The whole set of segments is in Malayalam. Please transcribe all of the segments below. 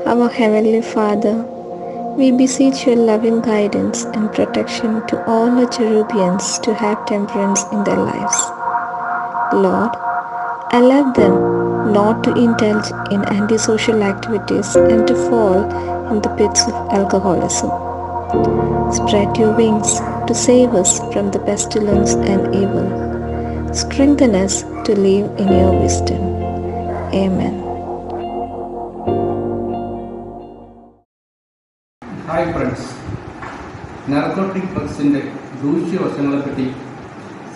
Our Heavenly Father, we beseech your loving guidance and protection to all the cherubians to have temperance in their lives. Lord, allow them not to indulge in antisocial activities and to fall in the pits of alcoholism. Spread your wings to save us from the pestilence and evil. Strengthen us to live in your wisdom. Amen. Hi friends, narcotic ഡ്രഗ്സിൻ്റെ ദൂഷ്യവശങ്ങളെപ്പറ്റി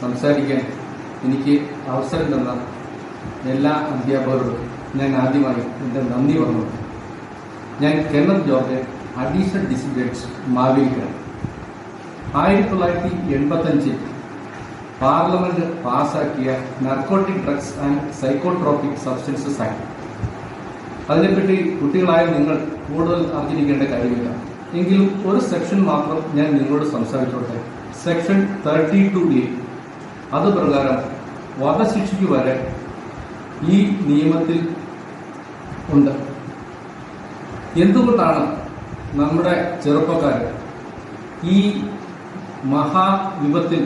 സംസാരിക്കാൻ എനിക്ക് അവസരം തന്ന എല്ലാ അധ്യാപകരോടും ഞാൻ ആദ്യമായി എൻ്റെ നന്ദി പറഞ്ഞു. ഞാൻ Kenneth George, additional district judge, Mavelikkara. 1985 parliament പാസാക്കിയ narcotic drugs and psychotropic substances act, അതിനെപ്പറ്റി കുട്ടികളായ നിങ്ങൾ കൂടുതൽ അറിഞ്ഞിരിക്കേണ്ട കാര്യമില്ല. എങ്കിലും ഒരു സെക്ഷൻ മാത്രം ഞാൻ നിങ്ങളോട് സംസാരിച്ചോട്ടെ. സെക്ഷൻ 32A, അത് പ്രകാരം വധശിക്ഷയ്ക്ക് വരെ ഈ നിയമത്തിൽ ഉണ്ട്. എന്തുകൊണ്ടാണ് നമ്മുടെ ചെറുപ്പക്കാർ ഈ മഹാവിപത്തിൽ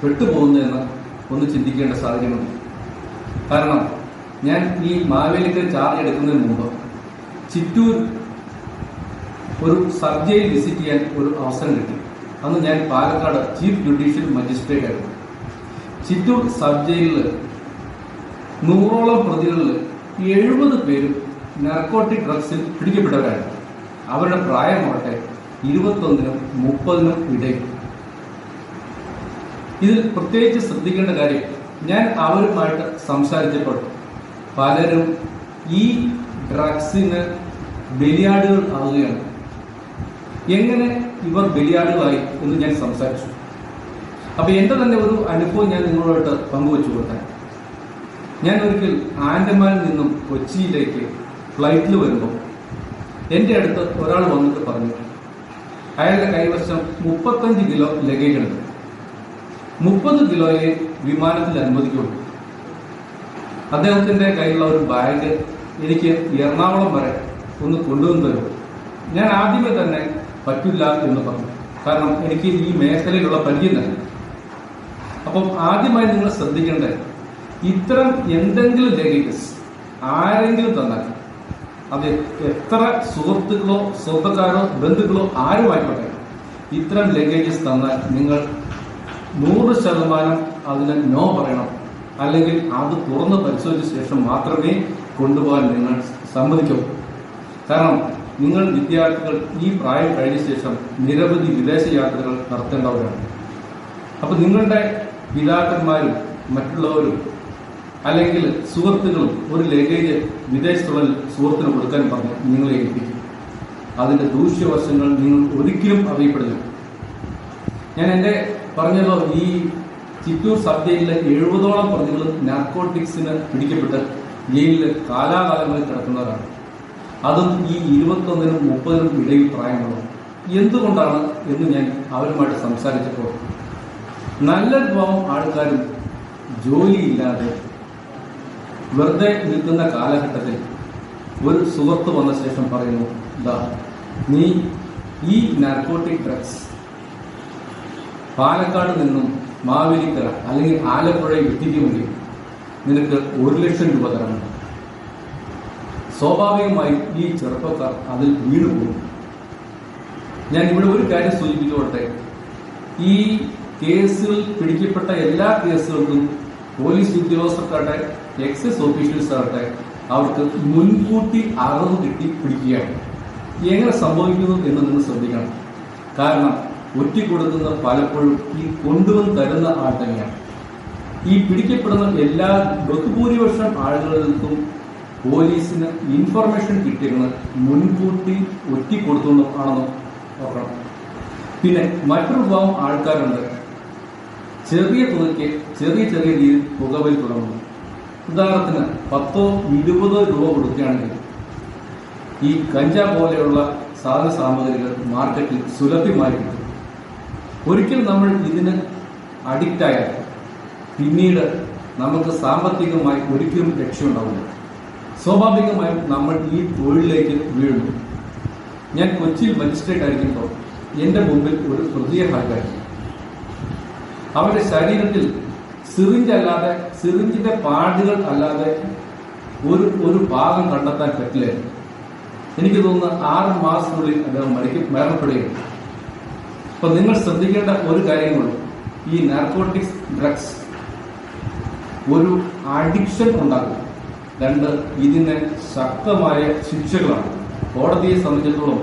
പെട്ടുപോകുന്നതെന്ന് ഒന്ന് ചിന്തിക്കേണ്ട സാഹചര്യമുണ്ട്. കാരണം ഞാൻ ഈ മാവേലിക്കൽ ചാർജ് എടുക്കുന്നതിന് മുമ്പ് ചിറ്റൂർ ഒരു സബ് ജയിൽ വിസിറ്റ് ചെയ്യാൻ ഒരു അവസരം കിട്ടി. അന്ന് ഞാൻ പാലക്കാട് ചീഫ് ജുഡീഷ്യൽ മജിസ്ട്രേറ്റ് ആയിരുന്നു. ചിറ്റൂർ സബ് ജയിലിൽ 100ഓളം പ്രതികളിൽ 70 പേരും നാർക്കോട്ടിക് ഡ്രഗ്സിൽ പിടിക്കപ്പെട്ടവരായിരുന്നു. അവരുടെ പ്രായമാവട്ടെ 21-നും 30-നും ഇടയിൽ. ഇതിൽ പ്രത്യേകിച്ച് ശ്രദ്ധിക്കേണ്ട കാര്യം, ഞാൻ അവരുമായിട്ട് സംസാരിച്ചപ്പോൾ പലരും ഈ ഡ്രഗ്സിന് ബലിയാടുകൾ ആവുകയാണ്. എങ്ങനെ ഇവർ ബലിയാടുകളായി എന്ന് ഞാൻ സംസാരിച്ചു. അപ്പൊ എന്റെ തന്നെ ഒരു അനുഭവം ഞാൻ നിങ്ങളോട്ട് പങ്കുവെച്ചു കൊടുക്കാൻ. ഞാൻ ഒരിക്കൽ ആൻഡമാനിൽ നിന്നും കൊച്ചിയിലേക്ക് ഫ്ലൈറ്റിൽ വരുമ്പോൾ എൻ്റെ അടുത്ത് ഒരാൾ വന്നിട്ട് പറഞ്ഞു, അയാളുടെ കൈവശം 35 കിലോ ലഗേജ് ഉണ്ട്. 30 കിലോയെ വിമാനത്തിൽ അനുവദിക്കുള്ളൂ. അദ്ദേഹത്തിന്റെ കയ്യിലുള്ള ഒരു ബാഗ് എനിക്ക് എറണാകുളം വരെ ഒന്ന് കൊണ്ടുവന്ന് തരും. ഞാൻ ആദ്യമേ തന്നെ പറ്റില്ല എന്ന് പറഞ്ഞു. കാരണം എനിക്ക് ഈ മേഖലയിലുള്ള പരിചയം തന്നെ. അപ്പം ആദ്യമായി നിങ്ങൾ ശ്രദ്ധിക്കേണ്ടത്, ഇത്തരം എന്തെങ്കിലും ലഗേജസ് ആരെങ്കിലും തന്നാൽ, അത് എത്ര സുഹൃത്തുക്കളോ സ്വന്തക്കാരോ ബന്ധുക്കളോ ആരുമായിക്കോട്ടെ, ഇത്തരം ലഗേജസ് തന്നാൽ നിങ്ങൾ 100% അതിന് നോ പറയണം. അല്ലെങ്കിൽ അത് തുറന്ന് പരിശോധിച്ച ശേഷം മാത്രമേ കൊണ്ടുപോകാൻ നിങ്ങൾ സമ്മതിക്കൂ. കാരണം നിങ്ങൾ വിദ്യാർത്ഥികൾ ഈ പ്രായം കഴിഞ്ഞ ശേഷം നിരവധി വിദേശ യാത്രകൾ നടത്തേണ്ടവരാണ്. അപ്പൊ നിങ്ങളുടെ പിതാക്കന്മാരും മറ്റുള്ളവരും അല്ലെങ്കിൽ സുഹൃത്തുക്കളും ഒരു ലഗേജ് വിദേശത്തുള്ള സുഹൃത്തിന് കൊടുക്കാൻ പറഞ്ഞ് നിങ്ങളെ ഏൽപ്പിക്കും. അതിന്റെ ദൂഷ്യവശങ്ങൾ നിങ്ങൾ ഒരിക്കലും അറിയപ്പെടില്ല. ഞാൻ എൻ്റെ പറഞ്ഞല്ലോ, ഈ ചിറ്റൂർ സബ് ജയിലിലെ 70ഓളം പ്രതികൾ നാർക്കോട്ടിക്സിന് പിടിക്കപ്പെട്ട് ജയിലിൽ കാലാകാലങ്ങളിൽ കിടക്കുന്നവരാണ്. അതും ഈ 21-നും 30-നും ഇടയിൽ പ്രായമുള്ളത്. എന്തുകൊണ്ടാണ് എന്ന് ഞാൻ അവരുമായിട്ട് സംസാരിച്ചപ്പോൾ, നല്ല ഭാവം ആൾക്കാരും ജോലിയില്ലാതെ വെറുതെ നിൽക്കുന്ന കാലഘട്ടത്തിൽ ഒരു സുഹൃത്ത് വന്ന ശേഷം പറയുന്നു, നീ ഈ നാർക്കോട്ടിക് ഡ്രഗ്സ് പാലക്കാട് നിന്നും മാവേലിക്കര അല്ലെങ്കിൽ ആലപ്പുഴയിൽ എത്തിക്കുമെങ്കിൽ നിനക്ക് 1 ലക്ഷം രൂപ തരണം. സ്വാഭാവികമായി ഈ ചെറുപ്പക്കാർ അതിൽ വീണുപോകും. ഞാൻ ഇവിടെ ഒരു കാര്യം സൂചിപ്പിച്ചോട്ടെ, ഈ കേസുകൾ പിടിക്കപ്പെട്ട എല്ലാ കേസുകൾക്കും പോലീസ് ഉദ്യോഗസ്ഥർക്കാട്ടെ എക്സൈസ് ഓഫീഷ്യൽസ് ആകട്ടെ അവർക്ക് മുൻകൂട്ടി അറിവ് കിട്ടി പിടിക്കുകയാണ്. എങ്ങനെ സംഭവിക്കുന്നു എന്ന് നിങ്ങൾ ശ്രദ്ധിക്കണം. കാരണം ഒറ്റിക്കൊടുക്കുന്ന പലപ്പോഴും ഈ കൊണ്ടുവന്ന് തരുന്ന ആൾ തന്നെയാണ്. ഈ പിടിക്കപ്പെടുന്ന എല്ലാ ബഹുഭൂരിപക്ഷം ആളുകൾക്കും പോലീസിന് ഇൻഫർമേഷൻ കിട്ടിയിരുന്നത് മുൻകൂട്ടി ഒറ്റിക്കൊടുത്തുകൊണ്ട് ആണെന്ന് നോക്കണം. പിന്നെ മറ്റൊരു ഭാഗം ആൾക്കാരുണ്ട്, ചെറിയ തുകയ്ക്ക് ചെറിയ രീതിയിൽ പുകവലി തുടങ്ങുന്നു. ഉദാഹരണത്തിന് 10-20 രൂപ കൊടുക്കുകയാണെങ്കിൽ ഈ കഞ്ച പോലെയുള്ള സാധന സാമഗ്രികൾ മാർക്കറ്റിൽ സുലഭമായി കിട്ടും. ഒരിക്കൽ നമ്മൾ ഇതിന് അഡിക്റ്റായാൽ പിന്നീട് നമുക്ക് സാമ്പത്തികമായി ഒരിക്കലും രക്ഷയുണ്ടാവില്ല. സ്വാഭാവികമായും നമ്മൾ ഈ തൊഴിലിലേക്ക് വീഴുന്നു. ഞാൻ കൊച്ചിയിൽ മജിസ്ട്രേറ്റ് ആയിരിക്കുമ്പോൾ എൻ്റെ മുമ്പിൽ ഒരു പ്രതിയെ ഹാജരാക്കി. അവരുടെ ശരീരത്തിൽ സിറിഞ്ചിന്റെ പാടുകൾ അല്ലാതെ ഒരു ഭാഗം കണ്ടെത്താൻ പറ്റില്ല. എനിക്ക് തോന്നുന്നു 6 മാസത്തിനുള്ളിൽ അദ്ദേഹം മരണപ്പെടുകയും. അപ്പൊ നിങ്ങൾ ശ്രദ്ധിക്കേണ്ട ഒരു കാര്യങ്ങളുള്ളൂ, ഈ നാർക്കോട്ടിക്സ് ഡ്രഗ്സ് ഒരു അഡിക്ഷൻ ഉണ്ടാക്കും. 2, ഇതിന് ശക്തമായ ശിക്ഷകളാണ്. കോടതിയെ സംബന്ധിച്ചിടത്തോളം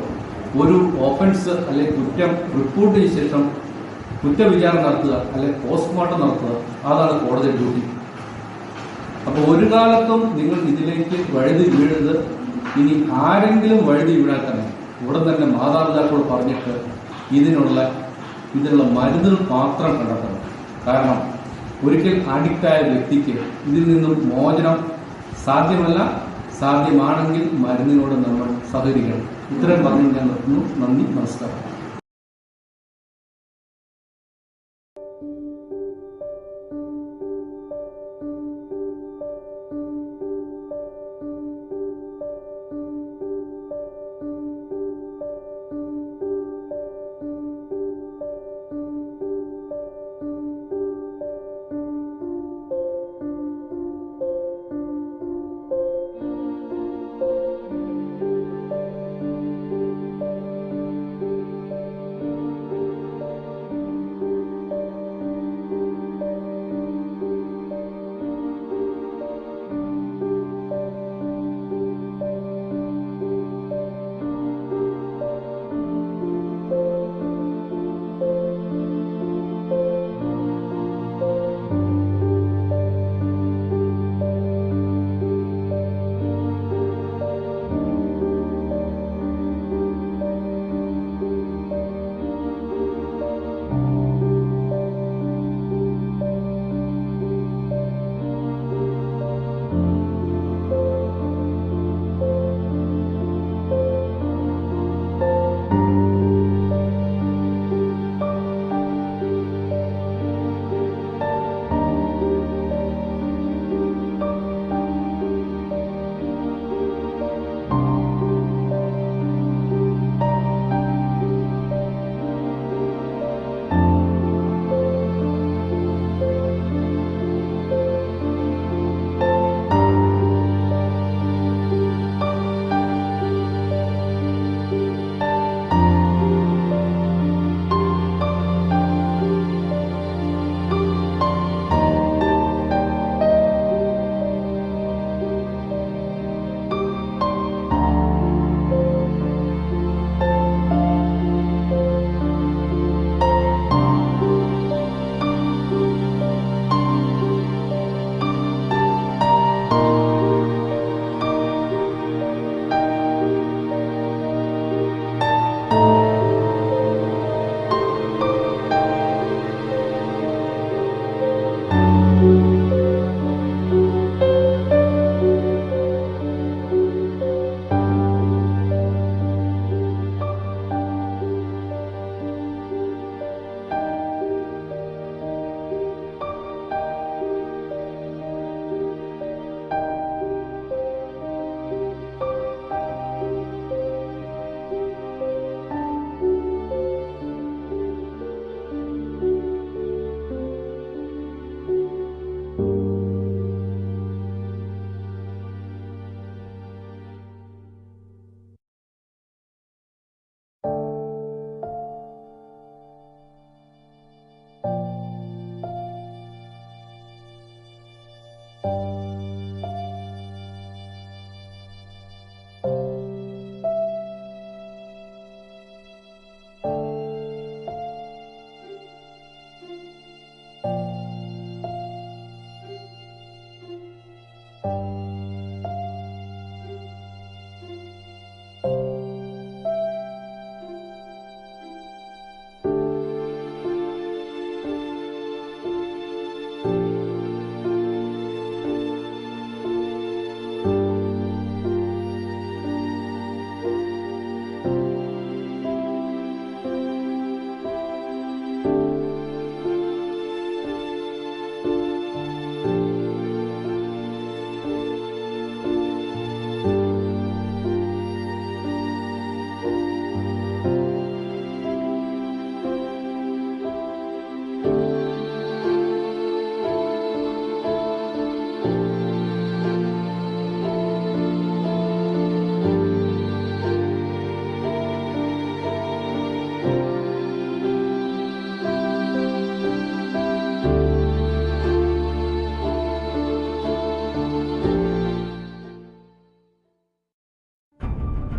ഒരു ഓഫൻസ് അല്ലെങ്കിൽ കുറ്റം റിപ്പോർട്ട് ചെയ്ത ശേഷം കുറ്റവിചാരണ നടത്തുക അല്ലെങ്കിൽ പോസ്റ്റ്മോർട്ടം നടത്തുക, അതാണ് കോടതി ഡ്യൂട്ടി. അപ്പോൾ ഒരു കാലത്തും നിങ്ങൾ ഇതിലേക്ക് വഴുതി വീഴരുത്. ഇനി ആരെങ്കിലും വഴുതി വീഴാൻ തന്നെ ഉടൻ തന്നെ മാതാപിതാക്കളോട് പറഞ്ഞിട്ട് ഇതിനുള്ള മരുന്നുകൾ മാത്രം കണ്ടെത്തണം. കാരണം ഒരിക്കൽ അഡിക്റ്റായ വ്യക്തിക്ക് ഇതിൽ നിന്നും മോചനം സാധ്യമല്ല. സാധ്യമാണെങ്കിൽ മരുന്നിനോട് നമ്മൾ സഹകരിക്കണം. ഇത്രയും പറഞ്ഞു ഞാൻ നിർത്തുന്നു. നന്ദി, നമസ്കാരം.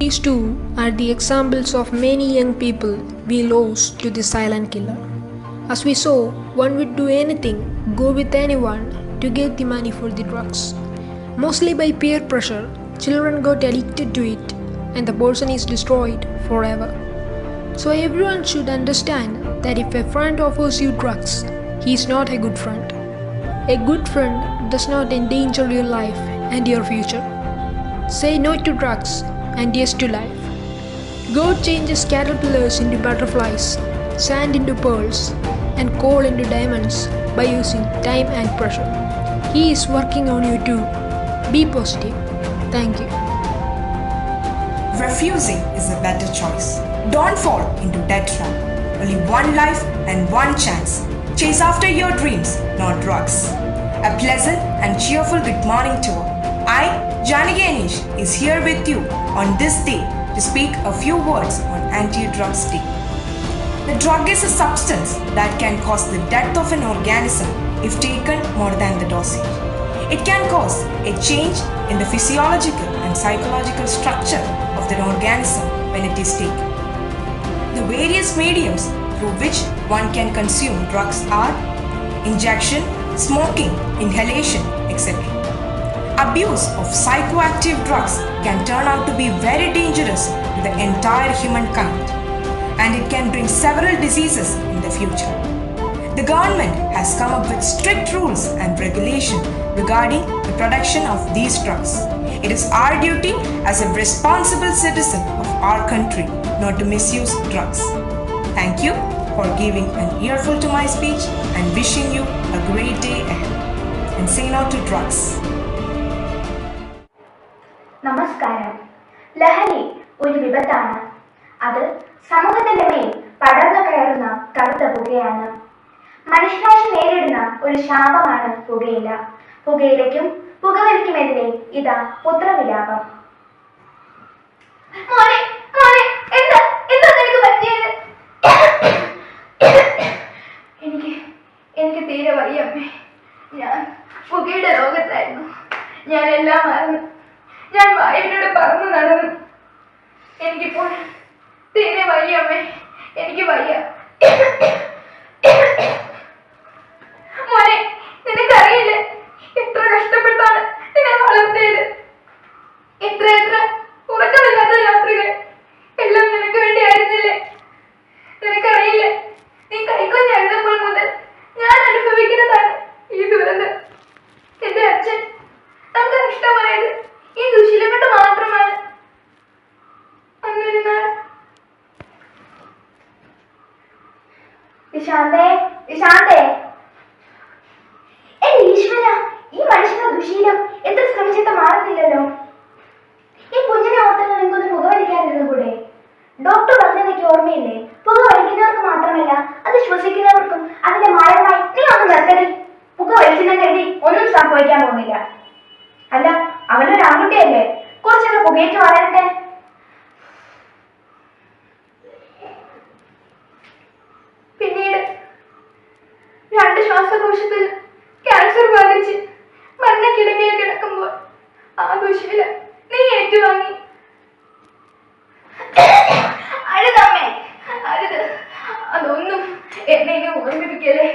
These two are the examples of many young people we lost to the silent killer. As we saw, one would do anything, go with anyone to get the money for the drugs. Mostly by peer pressure, children got addicted to it and the person is destroyed forever. So everyone should understand that if a friend offers you drugs, he is not a good friend. A good friend does not endanger your life and your future. Say no to drugs and yes to life. God changes caterpillars into butterflies, sand into pearls, and coal into diamonds by using time and pressure. He is working on you too. Be positive. Thank you. Refusing is a better choice. Don't fall into that trap. Only one life and one chance. Chase after your dreams, not drugs. A pleasant and cheerful good morning to all. I, Janaki Anish, is here with you on this day to speak a few words on Anti-Drugs Day. The drug is a substance that can cause the death of an organism if taken more than the dosage. It can cause a change in the physiological and psychological structure of the organism when it is taken. The various mediums through which one can consume drugs are injection, smoking, inhalation, etc. Abuse of psychoactive drugs can turn out to be very dangerous to the entire humankind, and it can bring several diseases in the future. The government has come up with strict rules and regulation regarding the production of these drugs. It is our duty as a responsible citizen of our country not to misuse drugs. Thank you for giving an earful to my speech and wishing you a great day ahead. And say no to drugs. നമസ്കാരം. ലഹരി ഒരു വിപത്താണ്. അത് സമൂഹത്തിന്റെ മേൽ പടർന്നു കയറുന്ന കറുത്ത പുകയാണ്. മനുഷ്യരാശി നേരിടുന്ന ഒരു ശാപമാണ് പുകയില. പുകയിലയ്ക്കും പുകവലിക്കുമെതിരെ ഇതാ പുത്രവിലാപം. മോനെ മോനെ എന്താ എന്താ നിനക്ക് പറ്റിയത്? എനിക്ക് തീരെ വയ്യമ്മേ. ഞാൻ പുകയുടെ രോഗത്തായിരുന്നു. ഞാൻ എല്ലാം മറന്നു. ഞാൻ വായനോട് പറന്നു നടന്നു. എനിക്കിപ്പോൾ തീരെ വയ്യമ്മേ. എനിക്ക് വയ്യ. മോനെ നിനക്കറിയില്ലേ എത്ര കഷ്ടപ്പെട്ടാണ് നിന്നെ വളർത്തിയത്? എത്ര എത്ര ഉറക്കമില്ലാത്ത രാത്രികൾ എല്ലാം നിനക്ക് വേണ്ടിയായിരുന്നില്ലേ? നിനക്കറിയില്ലേ നീ കൈക്കുഞ്ഞായിരുന്നപ്പോൾ മുതൽ ഞാൻ അനുഭവിക്കുന്നതാണ് ഈ ദുരന്തം. എന്റെ അച്ഛൻ നമുക്ക് നഷ്ടമായത് ഈ ദുശീലം കൊണ്ട് മാത്രമാണ്. അന്നൊരു നാൾ വിശാന്തേ വിശാന്തേ എന്റെ ഈശ്വര, ഈ മനുഷ്യന്റെ ദുശീലം എത്ര ശ്രമിച്ചിട്ട് മാറുന്നില്ലല്ലോ. ഈ കുഞ്ഞിനെ ഓർത്തുന്ന നിങ്ങൾക്കൊന്ന് പുകവലിക്കാതിരുന്നു കൂടെ? ഡോക്ടർ പറഞ്ഞതൊക്കെ ഓർമ്മയില്ലേ? പുക വലിക്കുന്നവർക്ക് മാത്രമല്ല അത് ശ്വസിക്കുന്നവർക്കും അതിന്റെ മാരകമായി നീ ഒന്ന് നിർത്തടി. പുക വലിക്കുന്ന കരുതി ഒന്നും സംഭവിക്കാൻ പോകുന്നില്ല. അല്ല, അവനൊരു ആൺകുട്ടിയല്ലേ, കുറച്ചൊക്കെ പുകയേറ്റ് വളരട്ടെ. പിന്നീട് 2 ശ്വാസകോശത്തിൽ ക്യാൻസർ ബാധിച്ച് മരണക്കിടക്കയിൽ കിടക്കുമ്പോൾ ആ ദുശീലം നീ ഏറ്റുവാങ്ങി. അരുതമ്മേ, അരുത്. അതൊന്നും എന്നെ ഇനി ഓർമ്മിപ്പിക്കല്ലേ.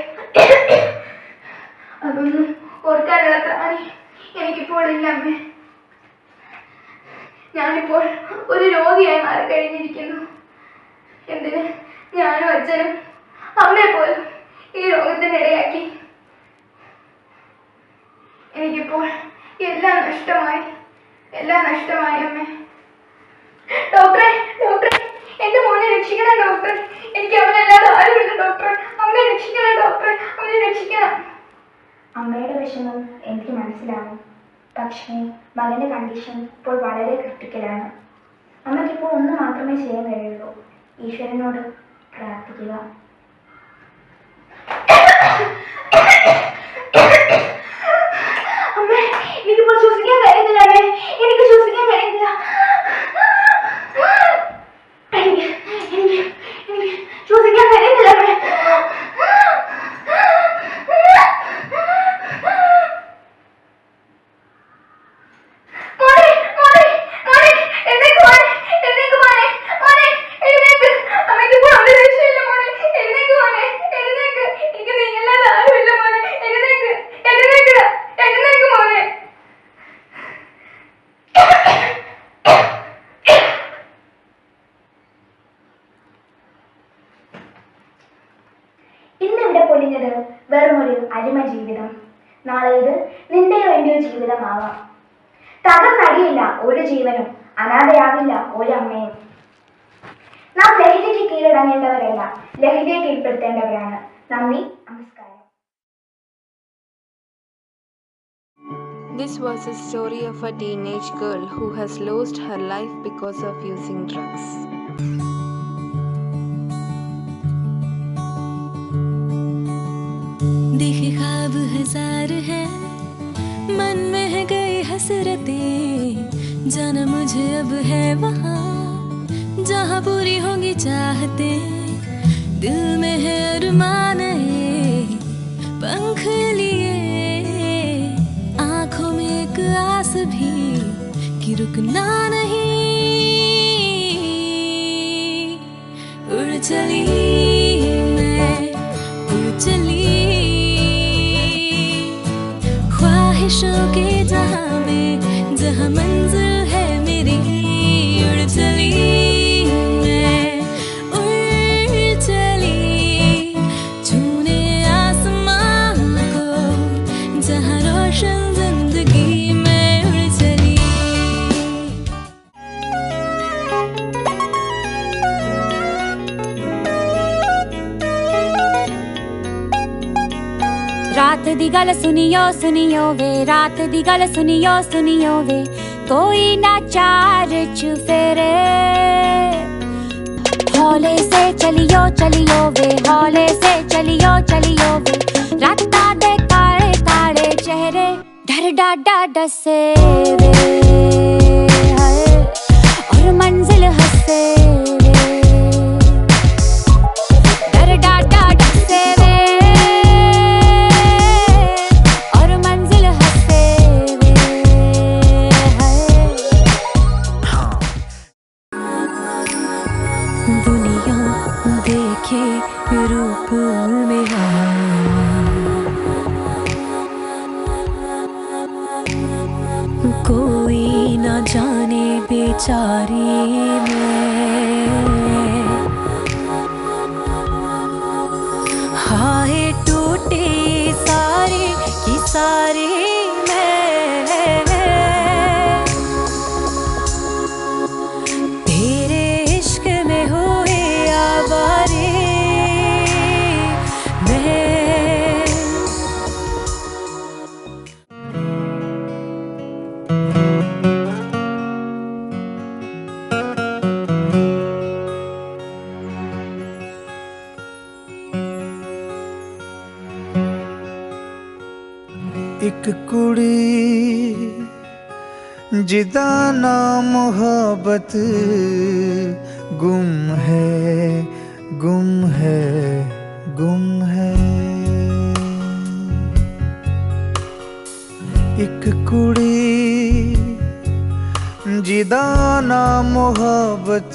അതൊന്നും ഓർക്കാനുള്ള ത്രാണി എനിക്കിപ്പോൾ ഇല്ല അമ്മേ. ഞാനിപ്പോൾ ഒരു രോഗിയായി മാറിക്കഴിഞ്ഞിരിക്കുന്നു. എന്തിന് ഞാനും അച്ഛനും അമ്മയെ പോലും ഈ രോഗത്തിനിടയാക്കി. എനിക്കിപ്പോൾ എല്ലാം നഷ്ടമായി അമ്മേ. ഡോക്ടറെ ഡോക്ടറെ എന്റെ മോനെ രക്ഷിക്കണം ഡോക്ടർ. എനിക്ക് അവനല്ലാതെ ആരുമില്ല ഡോക്ടർ. അമ്മയെ രക്ഷിക്കണം ഡോക്ടറെ, അവനെ രക്ഷിക്കണം. അമ്മയുടെ വിഷമം എനിക്ക് മനസ്സിലാവും. പക്ഷേ മകന്റെ കണ്ടീഷൻ ഇപ്പോൾ വളരെ ക്രിട്ടിക്കലാണ്. അമ്മയ്ക്കിപ്പോൾ ഒന്ന് മാത്രമേ ചെയ്യാൻ കഴിയുള്ളൂ, ഈശ്വരനോട് പ്രാർത്ഥിക്കുക. അമ്മേ, എനിക്കിപ്പോൾ ശ്വസിക്കാൻ കഴിയുന്നില്ല. എനിക്ക് ശ്വസിക്കാൻ കഴിയുന്നില്ല. എനിക്ക് ശ്വസിക്കാൻ കഴിയുന്നില്ല അമ്മേ. മോനെ മോനെ മോനെ എന്നെ പൊലിഞ്ഞത് വെറുമൊരു അടിമ ജീവിതം. നാളെ ഇത് നിന്റെയോ എന്റെയോ ജീവിതമാവാം. തകർന്നടിയില്ല ഒരു ജീവനും, അനാഥയാവില്ല ഒരു അമ്മയും. നാം ലഹരിക്ക് കീഴടങ്ങേണ്ടവരല്ല, ലഹരിയെ കീഴ്പ്പെടുത്തേണ്ടവരാണ്. നന്ദി, നമസ്കാരം. This was a story of a teenage girl who has lost her life because of using drugs. देखे ख्वाब हजार है, मन में है गई हसरतें, जाना मुझे अब है वहाँ जहाँ पूरी होंगी चाहते। दिल में है अरमान पंख लिए, आंखों में एक आस भी कि रुकना नहीं। उड़ चली मैं, उड़ चली ख्वाहिशों के जहां में, जहां मंजिल है मेरी। उड़ चली मैं, उड़ चली छूने आसमां को, जहां रोशन जिंदगी में। उड़ चली रात दी गल सुनियो सुनियो वे, रात दी गल सुनियो सुनियो वे, कोई ना चार चुफेरे। हौले से चलियो चलियो वे, हौले से चलियो चलियो वे, राता दे काले काले चेहरे डर डाडा डसे वे, और मंजिल हंसे वे, डर डाडा डसे वे, दुनिया देखे रूप मेरा, कोई ना जाने बेचारी मैं। हाय टूटे सारे की सारे मैं, तेरे इश्क में हुए आवारे मैं। एक कुड़ी जिदा ना मोहब्बत, गुम है गुम है गुम है। एक कुड़ी जिदा ना मोहब्बत,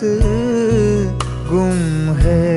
गुम है